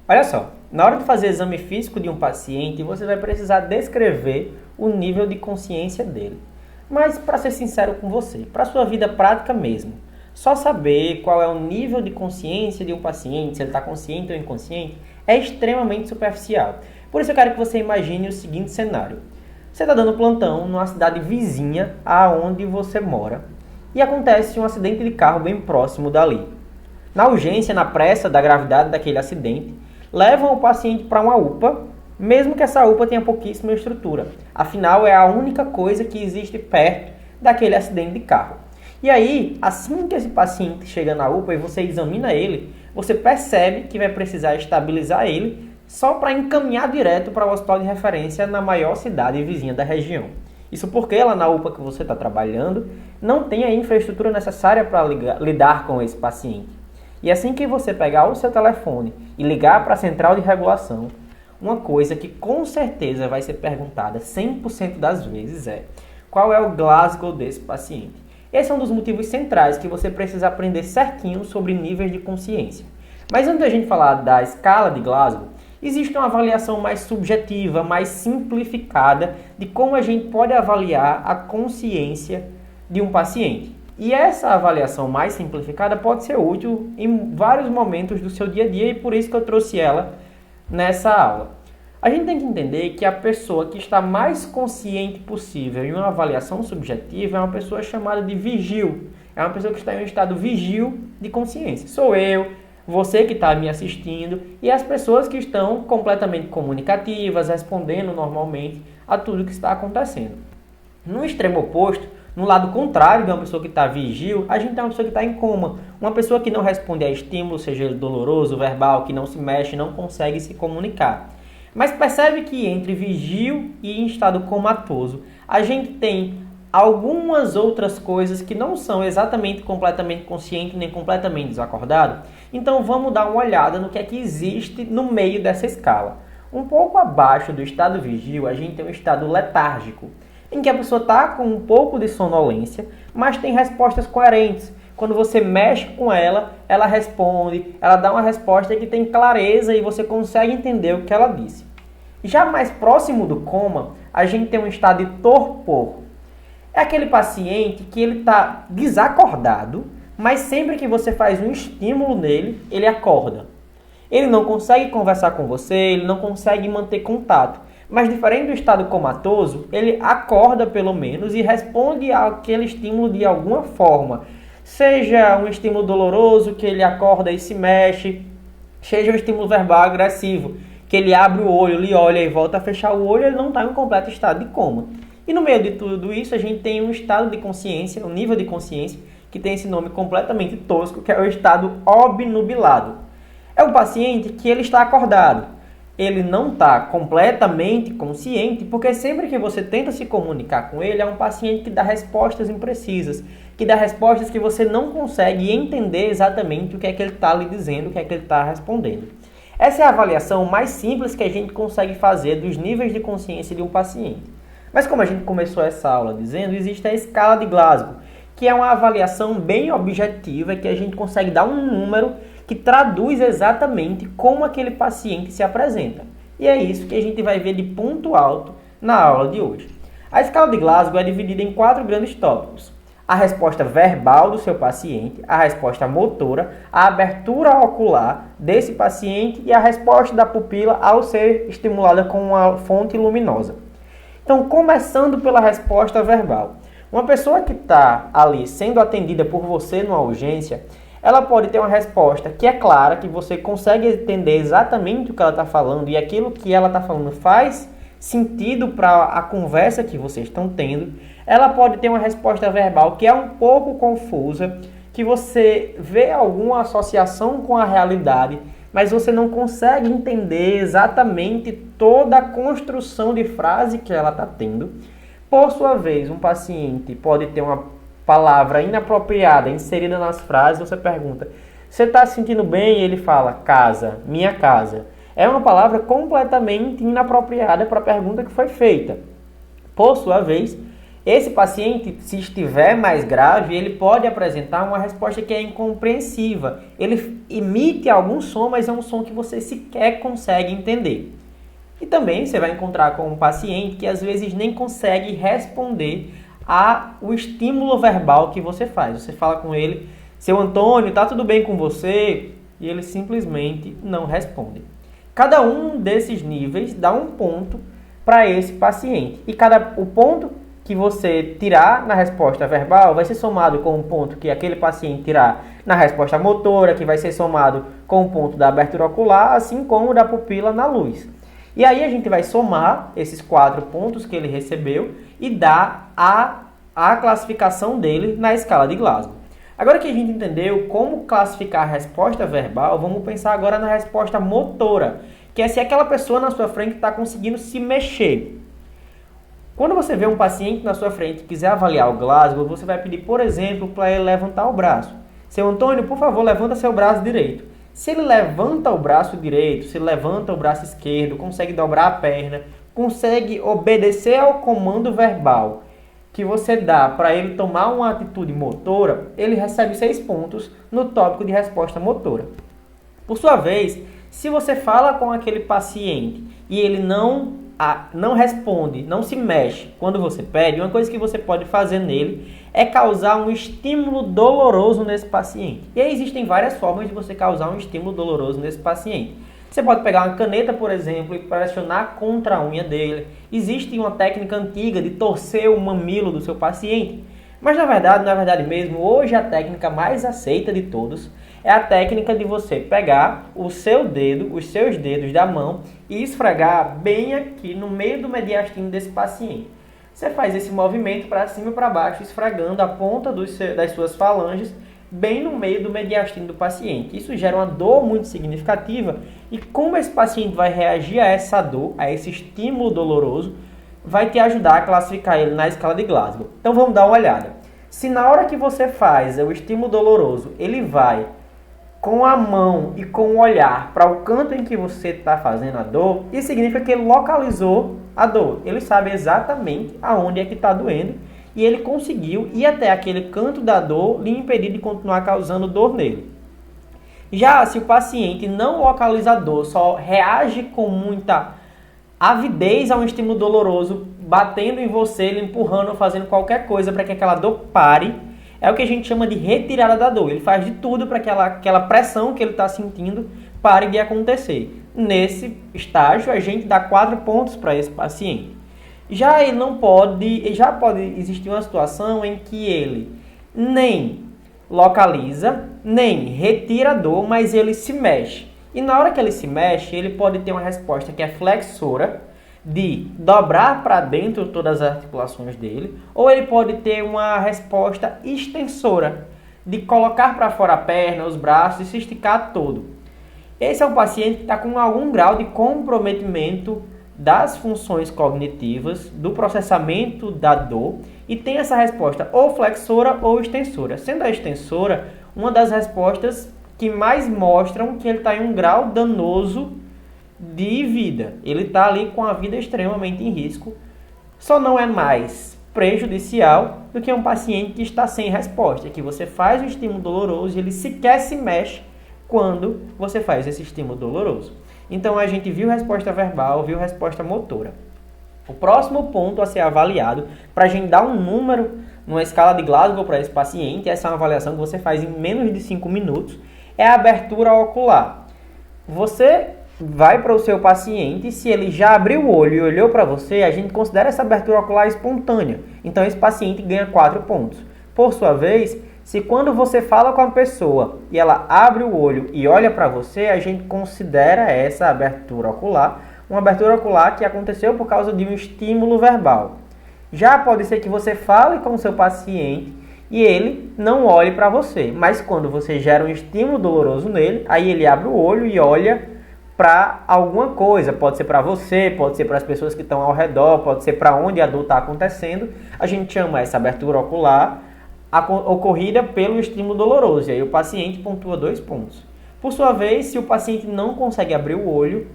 Olha só, na hora de fazer exame físico de um paciente, você vai precisar descrever o nível de consciência dele. Mas, para ser sincero com você, para a sua vida prática mesmo, só saber qual é o nível de consciência de um paciente, se ele está consciente ou inconsciente, é extremamente superficial. Por isso eu quero que você imagine o seguinte cenário. Você está dando plantão numa cidade vizinha aonde você mora e acontece um acidente de carro bem próximo dali. Na urgência, na pressa da gravidade daquele acidente, levam o paciente para uma UPA, mesmo que essa UPA tenha pouquíssima estrutura. Afinal, é a única coisa que existe perto daquele acidente de carro. E aí, assim que esse paciente chega na UPA e você examina ele, você percebe que vai precisar estabilizar ele só para encaminhar direto para o hospital de referência na maior cidade vizinha da região. Isso porque lá na UPA que você está trabalhando não tem a infraestrutura necessária para lidar com esse paciente. E assim que você pegar o seu telefone e ligar para a central de regulação, uma coisa que com certeza vai ser perguntada 100% das vezes é: qual é o Glasgow desse paciente? Esse é um dos motivos centrais que você precisa aprender certinho sobre níveis de consciência. Mas antes da gente falar da escala de Glasgow, existe uma avaliação mais subjetiva, mais simplificada de como a gente pode avaliar a consciência de um paciente. E essa avaliação mais simplificada pode ser útil em vários momentos do seu dia a dia e por isso que eu trouxe ela nessa aula. A gente tem que entender que a pessoa que está mais consciente possível em uma avaliação subjetiva é uma pessoa chamada de vigil. É uma pessoa que está em um estado vigil de consciência. Sou eu, você que está me assistindo e as pessoas que estão completamente comunicativas, respondendo normalmente a tudo que está acontecendo. No extremo oposto, no lado contrário de uma pessoa que está vigil, a gente tem uma pessoa que está em coma. Uma pessoa que não responde a estímulo, seja ele doloroso, verbal, que não se mexe, não consegue se comunicar. Mas percebe que entre vigil e em estado comatoso, a gente tem algumas outras coisas que não são exatamente completamente consciente nem completamente desacordado. Então vamos dar uma olhada no que é que existe no meio dessa escala. Um pouco abaixo do estado vigil, a gente tem um estado letárgico, em que a pessoa está com um pouco de sonolência, mas tem respostas coerentes. Quando você mexe com ela, ela responde, ela dá uma resposta que tem clareza e você consegue entender o que ela disse. Já mais próximo do coma, a gente tem um estado de torpor. É aquele paciente que ele está desacordado, mas sempre que você faz um estímulo nele, ele acorda. Ele não consegue conversar com você, ele não consegue manter contato. Mas diferente do estado comatoso, ele acorda pelo menos e responde àquele estímulo de alguma forma. Seja um estímulo doloroso, que ele acorda e se mexe, seja um estímulo verbal agressivo, que ele abre o olho, ele olha e volta a fechar o olho, ele não está em um completo estado de coma. E no meio de tudo isso, a gente tem um estado de consciência, um nível de consciência, que tem esse nome completamente tosco, que é o estado obnubilado. É um paciente que ele está acordado. Ele não está completamente consciente, porque sempre que você tenta se comunicar com ele, é um paciente que dá respostas imprecisas, que dá respostas que você não consegue entender exatamente o que é que ele está lhe dizendo, o que é que ele está respondendo. Essa é a avaliação mais simples que a gente consegue fazer dos níveis de consciência de um paciente. Mas como a gente começou essa aula dizendo, existe a escala de Glasgow, que é uma avaliação bem objetiva, que a gente consegue dar um número que traduz exatamente como aquele paciente se apresenta. E é isso que a gente vai ver de ponto alto na aula de hoje. A escala de Glasgow é dividida em 4 grandes tópicos: a resposta verbal do seu paciente, a resposta motora, a abertura ocular desse paciente e a resposta da pupila ao ser estimulada com uma fonte luminosa. Então, começando pela resposta verbal. Uma pessoa que está ali sendo atendida por você numa urgência, ela pode ter uma resposta que é clara, que você consegue entender exatamente o que ela está falando e aquilo que ela está falando faz sentido para a conversa que vocês estão tendo. Ela pode ter uma resposta verbal que é um pouco confusa, que você vê alguma associação com a realidade, mas você não consegue entender exatamente toda a construção de frase que ela está tendo. Por sua vez, um paciente pode ter uma palavra inapropriada inserida nas frases. Você pergunta: você está se sentindo bem? E ele fala: casa, minha casa. É uma palavra completamente inapropriada para a pergunta que foi feita. Por sua vez, Esse paciente, se estiver mais grave, ele pode apresentar uma resposta que é incompreensiva. Ele emite algum som, mas é um som que você sequer consegue entender. E também você vai encontrar com um paciente que às vezes nem consegue responder ao estímulo verbal que você faz. Você fala com ele, seu Antônio, tá tudo bem com você? E ele simplesmente não responde. Cada um desses níveis dá um ponto para esse paciente. E o ponto que você tirar na resposta verbal vai ser somado com o ponto que aquele paciente tirar na resposta motora, que vai ser somado com o ponto da abertura ocular, assim como o da pupila na luz. E aí a gente vai somar esses 4 pontos que ele recebeu e dar a classificação dele na escala de Glasgow. Agora que a gente entendeu como classificar a resposta verbal, vamos pensar agora na resposta motora, que é se aquela pessoa na sua frente está conseguindo se mexer. Quando você vê um paciente na sua frente e quiser avaliar o Glasgow, você vai pedir, por exemplo, para ele levantar o braço. Seu Antônio, por favor, levanta seu braço direito. Se ele levanta o braço direito, se ele levanta o braço esquerdo, consegue dobrar a perna, consegue obedecer ao comando verbal que você dá para ele tomar uma atitude motora, ele recebe 6 pontos no tópico de resposta motora. Por sua vez, se você fala com aquele paciente e ele não responde, não se mexe quando você pede, uma coisa que você pode fazer nele é causar um estímulo doloroso nesse paciente. E aí existem várias formas de você causar um estímulo doloroso nesse paciente. Você pode pegar uma caneta, por exemplo, e pressionar contra a unha dele. Existe uma técnica antiga de torcer o mamilo do seu paciente. Mas na verdade mesmo, hoje a técnica mais aceita de todos é a técnica de você pegar o seu dedo, os seus dedos da mão e esfregar bem aqui no meio do mediastino desse paciente. Você faz esse movimento para cima e para baixo, esfregando a ponta das suas falanges bem no meio do mediastino do paciente. Isso gera uma dor muito significativa e como esse paciente vai reagir a essa dor, a esse estímulo doloroso, vai te ajudar a classificar ele na escala de Glasgow. Então vamos dar uma olhada. Se na hora que você faz o estímulo doloroso, ele vai com a mão e com o olhar para o canto em que você está fazendo a dor, isso significa que ele localizou a dor. Ele sabe exatamente aonde é que está doendo e ele conseguiu ir até aquele canto da dor lhe impedir de continuar causando dor nele. Já se o paciente não localiza a dor, só reage com muita avidez a um estímulo doloroso, batendo em você, ele empurrando, fazendo qualquer coisa para que aquela dor pare, é o que a gente chama de retirada da dor. Ele faz de tudo para que aquela pressão que ele está sentindo pare de acontecer. Nesse estágio, a gente dá 4 pontos para esse paciente. Já pode existir uma situação em que ele nem localiza, nem retira a dor, mas ele se mexe. E na hora que ele se mexe, ele pode ter uma resposta que é flexora, de dobrar para dentro todas as articulações dele, ou ele pode ter uma resposta extensora, de colocar para fora a perna, os braços e se esticar todo. Esse é um paciente que está com algum grau de comprometimento das funções cognitivas, do processamento da dor, e tem essa resposta ou flexora ou extensora. Sendo a extensora uma das respostas que mais mostram que ele está em um grau danoso de vida. Ele está ali com a vida extremamente em risco. Só não é mais prejudicial do que um paciente que está sem resposta, que você faz o estímulo doloroso e ele sequer se mexe quando você faz esse estímulo doloroso. Então a gente viu resposta verbal, viu resposta motora. O próximo ponto a ser avaliado, para a gente dar um número numa escala de Glasgow para esse paciente, essa é uma avaliação que você faz em menos de 5 minutos, é a abertura ocular. Você vai para o seu paciente, se ele já abriu o olho e olhou para você, a gente considera essa abertura ocular espontânea. Então esse paciente ganha 4 pontos. Por sua vez, se quando você fala com a pessoa e ela abre o olho e olha para você, a gente considera essa abertura ocular uma abertura ocular que aconteceu por causa de um estímulo verbal. Já pode ser que você fale com o seu paciente e ele não olhe para você, mas quando você gera um estímulo doloroso nele, aí ele abre o olho e olha para alguma coisa, pode ser para você, pode ser para as pessoas que estão ao redor, pode ser para onde a dor está acontecendo. A gente chama essa abertura ocular ocorrida pelo estímulo doloroso, e aí o paciente pontua 2 pontos. Por sua vez, se o paciente não consegue abrir o olho,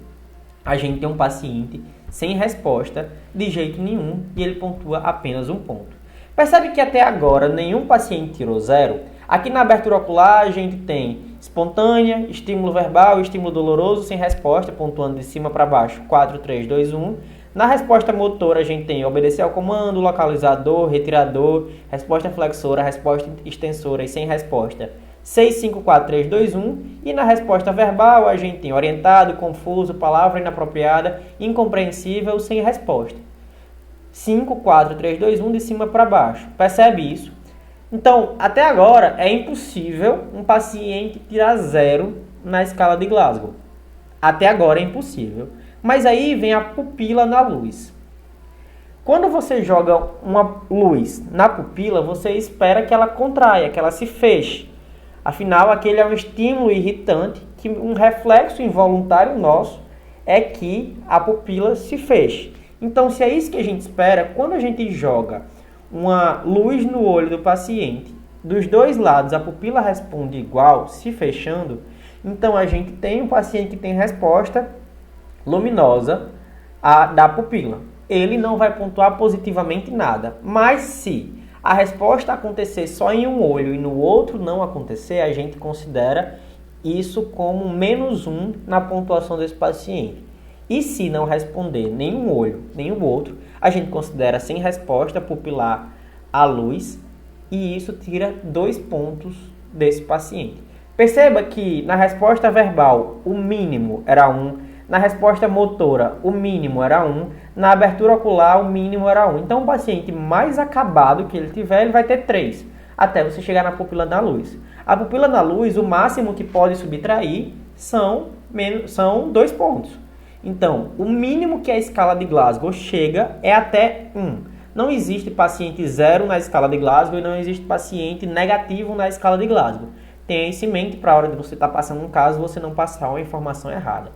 a gente tem um paciente sem resposta de jeito nenhum e ele pontua apenas 1 ponto. Percebe que até agora nenhum paciente tirou zero? Aqui na abertura ocular a gente tem espontânea, estímulo verbal, estímulo doloroso, sem resposta, pontuando de cima para baixo, 4, 3, 2, 1. Na resposta motora a gente tem obedecer ao comando, localizador, retirador, resposta flexora, resposta extensora e sem resposta, 6, 5, 4, 3, 2, 1. E na resposta verbal a gente tem orientado, confuso, palavra inapropriada, incompreensível, sem resposta. 5, 4, 3, 2, 1 de cima para baixo. Percebe isso? Então, até agora é impossível um paciente tirar zero na escala de Glasgow. Até agora é impossível. Mas aí vem a pupila na luz. Quando você joga uma luz na pupila, você espera que ela contraia, que ela se feche. Afinal, aquele é um estímulo irritante, que um reflexo involuntário nosso é que a pupila se feche. Então, se é isso que a gente espera, quando a gente joga uma luz no olho do paciente, dos dois lados a pupila responde igual, se fechando, então a gente tem um paciente que tem resposta luminosa da pupila. Ele não vai pontuar positivamente nada, mas se a resposta acontecer só em um olho e no outro não acontecer, a gente considera isso como -1 na pontuação desse paciente. E se não responder nenhum olho, nenhum outro, a gente considera sem resposta pupilar à luz e isso tira 2 pontos desse paciente. Perceba que na resposta verbal o mínimo era 1, na resposta motora o mínimo era 1, na abertura ocular o mínimo era 1. Então o paciente mais acabado que ele tiver, ele vai ter 3, até você chegar na pupila na luz. A pupila na luz, o máximo que pode subtrair são 2 pontos. Então, o mínimo que a escala de Glasgow chega é até 1. Não existe paciente 0 na escala de Glasgow e não existe paciente negativo na escala de Glasgow. Tenha isso em mente para a hora de você estar passando um caso, você não passar uma informação errada.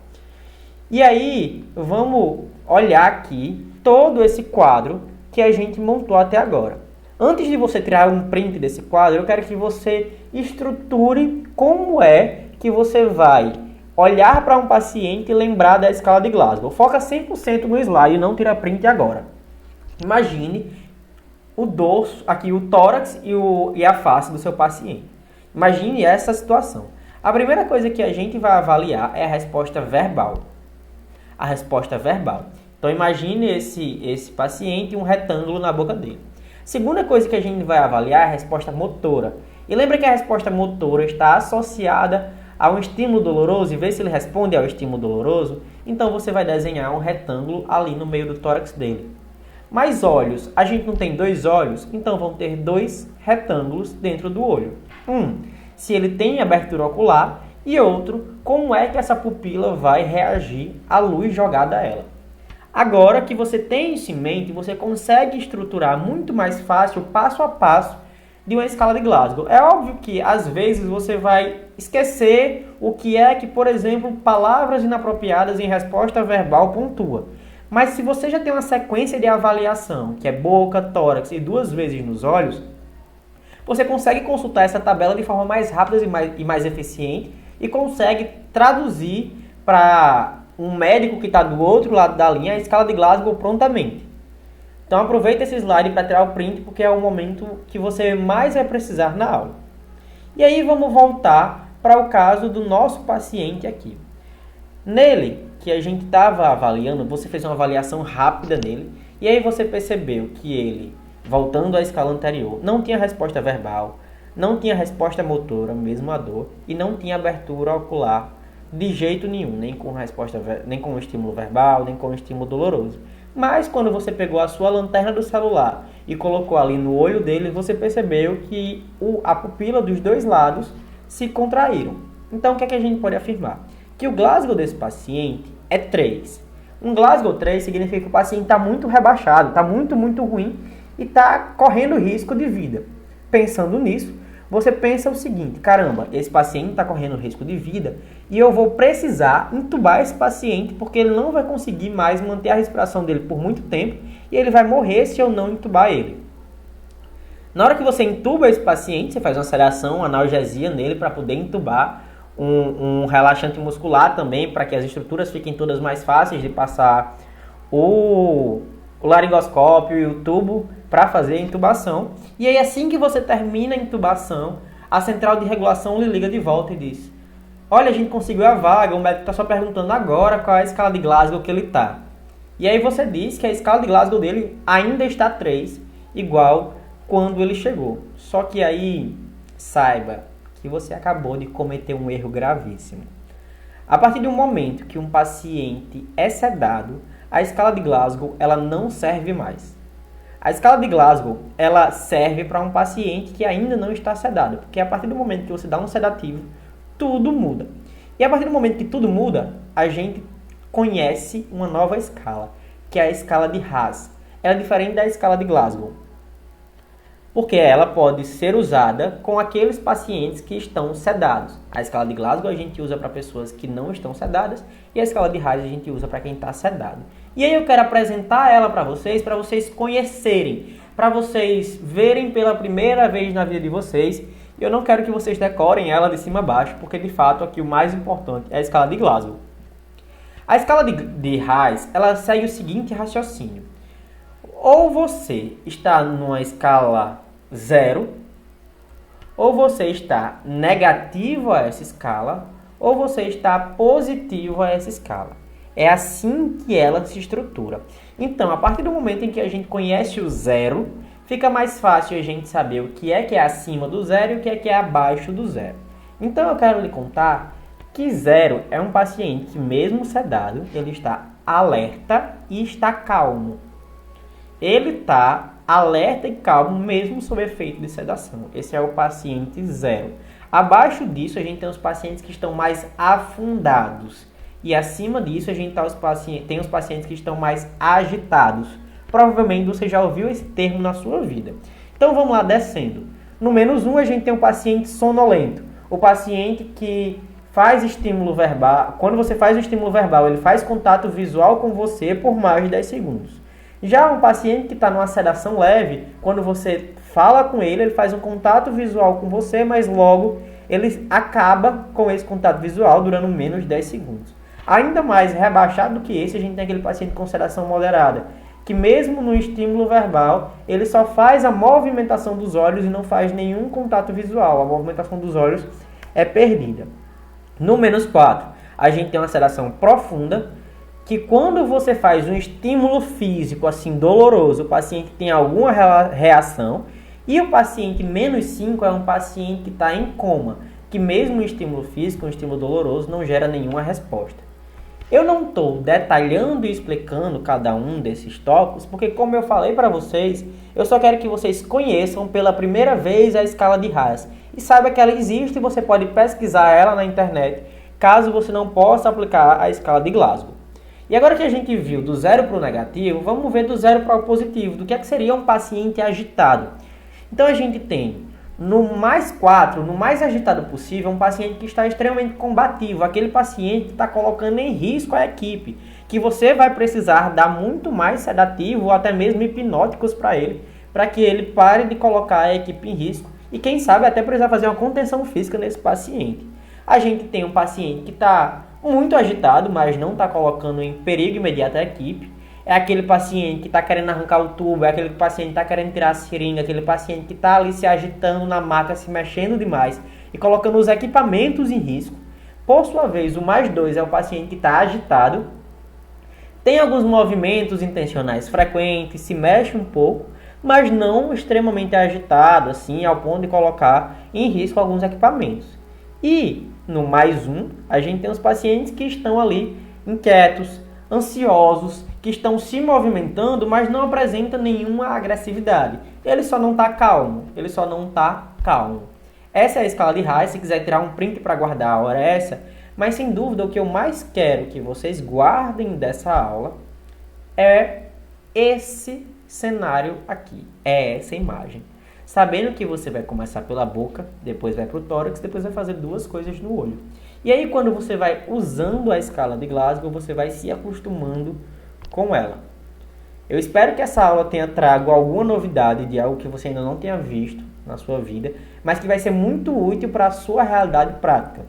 E aí, vamos olhar aqui todo esse quadro que a gente montou até agora. Antes de você tirar um print desse quadro, eu quero que você estruture como é que você vai olhar para um paciente e lembrar da escala de Glasgow. Foca 100% no slide e não tira print agora. Imagine o dorso, aqui o tórax e a face do seu paciente. Imagine essa situação. A primeira coisa que a gente vai avaliar é a resposta verbal. A resposta verbal. Então imagine esse paciente e um retângulo na boca dele. Segunda coisa que a gente vai avaliar é a resposta motora. E lembra que a resposta motora está associada a um estímulo doloroso e ver se ele responde ao estímulo doloroso, então você vai desenhar um retângulo ali no meio do tórax dele. Mas olhos, a gente não tem 2 olhos, então vão ter 2 retângulos dentro do olho. Se ele tem abertura ocular e outro, como é que essa pupila vai reagir à luz jogada a ela. Agora que você tem isso em mente, você consegue estruturar muito mais fácil, passo a passo, de uma escala de Glasgow. É óbvio que, às vezes, você vai esquecer o que é que, por exemplo, palavras inapropriadas em resposta verbal pontua. Mas se você já tem uma sequência de avaliação, que é boca, tórax e 2 vezes nos olhos, você consegue consultar essa tabela de forma mais rápida e mais eficiente e consegue traduzir para um médico que está do outro lado da linha a escala de Glasgow prontamente. Então aproveita esse slide para tirar o print, porque é o momento que você mais vai precisar na aula. E aí vamos voltar para o caso do nosso paciente aqui. Nele, que a gente estava avaliando, você fez uma avaliação rápida nele, e aí você percebeu que ele, voltando à escala anterior, não tinha resposta verbal, não tinha resposta motora, mesmo a dor, e não tinha abertura ocular de jeito nenhum, nem com estímulo verbal, nem com estímulo doloroso. Mas quando você pegou a sua lanterna do celular e colocou ali no olho dele, você percebeu que a pupila dos 2 lados se contraíram. Então o que é que a gente pode afirmar? Que o Glasgow desse paciente é 3. Um Glasgow 3 significa que o paciente está muito rebaixado, está muito, muito ruim e está correndo risco de vida. Pensando nisso, você pensa o seguinte: caramba, esse paciente está correndo risco de vida e eu vou precisar intubar esse paciente porque ele não vai conseguir mais manter a respiração dele por muito tempo e ele vai morrer se eu não intubar ele. Na hora que você intuba esse paciente, você faz uma sedação, uma analgesia nele para poder intubar, um relaxante muscular também para que as estruturas fiquem todas mais fáceis de passar o laringoscópio e o tubo para fazer a intubação. E aí, assim que você termina a intubação, a central de regulação lhe liga de volta e diz: olha, a gente conseguiu a vaga, o médico está só perguntando agora qual é a escala de Glasgow que ele está. E aí você diz que a escala de Glasgow dele ainda está 3, igual quando ele chegou. Só que aí, saiba que você acabou de cometer um erro gravíssimo. A partir do momento que um paciente é sedado, a escala de Glasgow ela não serve mais. A escala de Glasgow ela serve para um paciente que ainda não está sedado, porque a partir do momento que você dá um sedativo, tudo muda. E a partir do momento que tudo muda, a gente conhece uma nova escala, que é a escala de Haas. Ela é diferente da escala de Glasgow, porque ela pode ser usada com aqueles pacientes que estão sedados. A escala de Glasgow a gente usa para pessoas que não estão sedadas e a escala de Haas a gente usa para quem está sedado. E aí eu quero apresentar ela para vocês conhecerem, para vocês verem pela primeira vez na vida de vocês. E eu não quero que vocês decorem ela de cima a baixo, porque de fato aqui o mais importante é a escala de Glasgow. A escala de Haas, ela segue o seguinte raciocínio. Ou você está numa escala 0, ou você está negativo a essa escala, ou você está positivo a essa escala. É assim que ela se estrutura. Então, a partir do momento em que a gente conhece o 0, fica mais fácil a gente saber o que é acima do 0 e o que é abaixo do 0. Então, eu quero lhe contar que 0 é um paciente que, mesmo sedado, ele está alerta e está calmo. Ele está alerta e calmo mesmo sob efeito de sedação. Esse é o paciente 0. Abaixo disso, a gente tem os pacientes que estão mais afundados. E acima disso, a gente tem os pacientes que estão mais agitados. Provavelmente você já ouviu esse termo na sua vida. Então vamos lá, descendo. No -1, a gente tem um paciente sonolento. O paciente que faz estímulo verbal. Quando você faz o estímulo verbal, ele faz contato visual com você por mais de 10 segundos. Já um paciente que está numa sedação leve, quando você fala com ele, ele faz um contato visual com você, mas logo ele acaba com esse contato visual durando menos de 10 segundos. Ainda mais rebaixado do que esse, a gente tem aquele paciente com sedação moderada, que mesmo no estímulo verbal, ele só faz a movimentação dos olhos e não faz nenhum contato visual. A movimentação dos olhos é perdida. No -4, a gente tem uma sedação profunda, que quando você faz um estímulo físico assim doloroso, o paciente tem alguma reação, e o paciente -5 é um paciente que está em coma, que mesmo um estímulo físico, um estímulo doloroso, não gera nenhuma resposta. Eu não estou detalhando e explicando cada um desses tópicos, porque como eu falei para vocês, eu só quero que vocês conheçam pela primeira vez a escala de Haas. E saiba que ela existe e você pode pesquisar ela na internet, caso você não possa aplicar a escala de Glasgow. E agora que a gente viu do 0 para o negativo, vamos ver do 0 para o positivo, do que seria um paciente agitado. Então a gente tem no +4, no mais agitado possível, um paciente que está extremamente combativo, aquele paciente que está colocando em risco a equipe, que você vai precisar dar muito mais sedativo ou até mesmo hipnóticos para ele, para que ele pare de colocar a equipe em risco e quem sabe até precisar fazer uma contenção física nesse paciente. A gente tem um paciente que está muito agitado, mas não está colocando em perigo imediato a equipe. É aquele paciente que está querendo arrancar o tubo, é aquele paciente que está querendo tirar a seringa, aquele paciente que está ali se agitando na maca, se mexendo demais e colocando os equipamentos em risco. Por sua vez, o +2 é o paciente que está agitado, tem alguns movimentos intencionais frequentes, se mexe um pouco, mas não extremamente agitado, assim, ao ponto de colocar em risco alguns equipamentos. E no +1, a gente tem os pacientes que estão ali inquietos, ansiosos, que estão se movimentando, mas não apresentam nenhuma agressividade. Ele só não está calmo, Essa é a escala de Haas. Se quiser tirar um print para guardar a hora é essa. Mas sem dúvida o que eu mais quero que vocês guardem dessa aula é esse cenário aqui, é essa imagem. Sabendo que você vai começar pela boca, depois vai para o tórax, depois vai fazer 2 coisas no olho. E aí quando você vai usando a escala de Glasgow, você vai se acostumando com ela. Eu espero que essa aula tenha trago alguma novidade de algo que você ainda não tenha visto na sua vida, mas que vai ser muito útil para a sua realidade prática.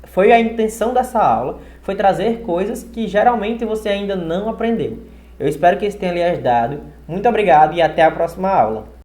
Foi a intenção dessa aula, foi trazer coisas que geralmente você ainda não aprendeu. Eu espero que isso tenha lhe ajudado. Muito obrigado e até a próxima aula.